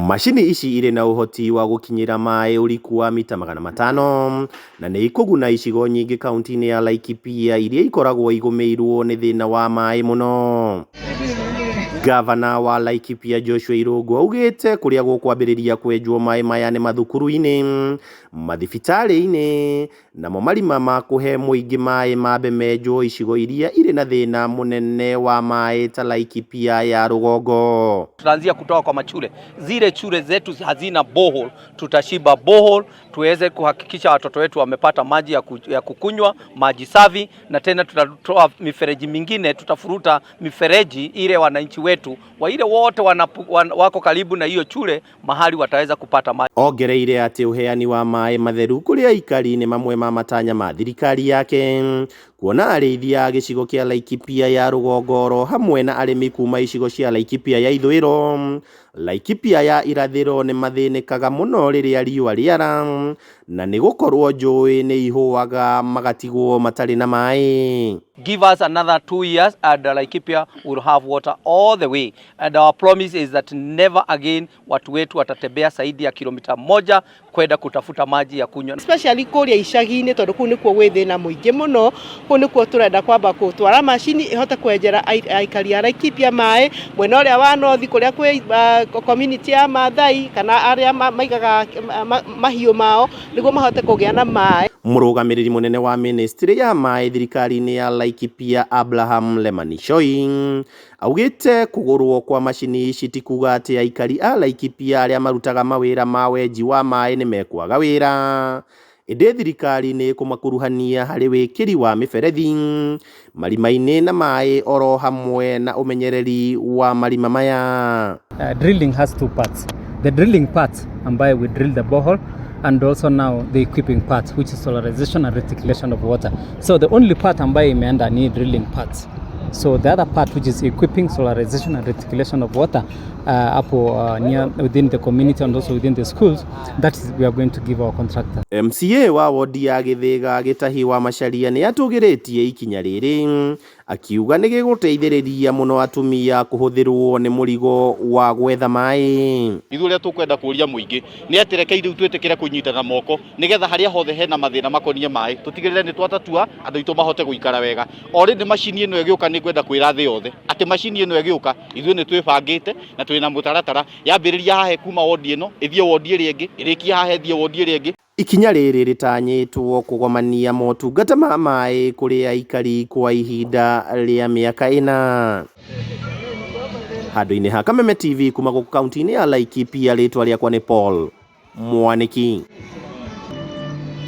Macini ici ire na uhoti wa gukinyira mai uriku wa mita 500 na ni ikuguna icigo nyingi kaunti-ini ya Laikipia iria ikoragwo igumirwo ni thina wa mai muno. Gavana wa Laikipia Joshua Irungu augite kuria gukwambiriria kwenjwo mai maya ni mathukuru-ini, mathibitari-ini na marima ma kuhe muingi mai mambe menjwo icigo iria ire na thina munene wa mai ta Laikipia ya rugongo. Tunaanzia kutoka kwa machule. Zile shule zetu hazina borehole, tutashiba borehole tuweze kuhakikisha watoto wetu wamepata maji ya kukunywa, maji safi, na tena tutatoa mifereji mingine, tutafuruta mifereji ile wananchi wetu wa ile wote wako karibu na hiyo shule mahali wataweza kupata maji. Ongereire ati uheani wa mai matheru kuria aikari ni mamwe ma matanya ma thirikari yake, kuona arĩithia gĩcigo kĩa Laikipia ya rũgongo hamwe na arĩmi kuma icigo cia Laikipia ya ithũĩro, Laikipia ya irathĩro nĩ mathĩnĩkaga mũno rĩrĩa riũa rĩara na nĩ gũkorwo njũĩ nĩ ihũaga magatigwo matarĩ na maĩ. Give us another 2 years and Laikipia will have water all the way, and our promise is that never again watu wetu watatembea zaidi ya kilomita 1 kwenda kutafuta maji ya kunywa, especially kuria icagi-ini tondu kuu nikuo gwi thina muingi muno. Kuu nikuo turenda kwamba gutwara macini ihote kwenjera aikari a Laikipia mai mwena uria wa north kuria kwi community ya MAAI kana aria maigaga mahiũ mao niguo mahote kugia na mai. Mũrũgamĩrĩri munene wa ministry ya mai thirikari-ini ya Laikipia Abraham Lemanishoi augite kugurwo kwa macini ici ti kuga ati aikari a Laikipia aria marutaga mawira ma wenji wa mai ni mekwaga wira. Inde thirikari ni kumakuruhania hari wikiri wa miferethi marima-ini na mai oro hamwe na umenyereri wa marima maya. Drilling has two parts. The drilling part ambayo we drill the borehole, and also now the equipping part, which is solarization and reticulation of water. So the only part ambayo imeenda ni drilling parts. So the other part, which is equipping, solarization and reticulation of water near within the community and also within the schools, that is we are going to give our contractor. MCA wa wodi ya Githiga Gitahi wa Macharia ni atugiritie ikinya riri akiuga ni giguteithiriria muno atumia kuhuthirwo ni murigo wa gwetha mai. Ithuria tukwenda kuria muingi ni atireke ithu twetekere kunyitana moko nigetha haria hothe hena mathina makonie mai tutigirire ni twatatua andu itu mahote guikara wega. Already macini ino egiuka ni kwenda kwira thi yothe ati macini ino egiuka ithu ni twibangite na twina mutaratara yambiriria hahe kuma wodi ino ithie wodi iri ingi irikia hahe thie wodi iri ingi. Ikinya riri ritanyitwo kugomania motungata ma mai kuri aikari kwa ihinda ria miaka 4. Handũ-inĩ ha Kameme TV kuma gũkũ kaunti-inĩ ya Laikipia, rĩtwa rĩakwa nĩ Paul Mwaniki.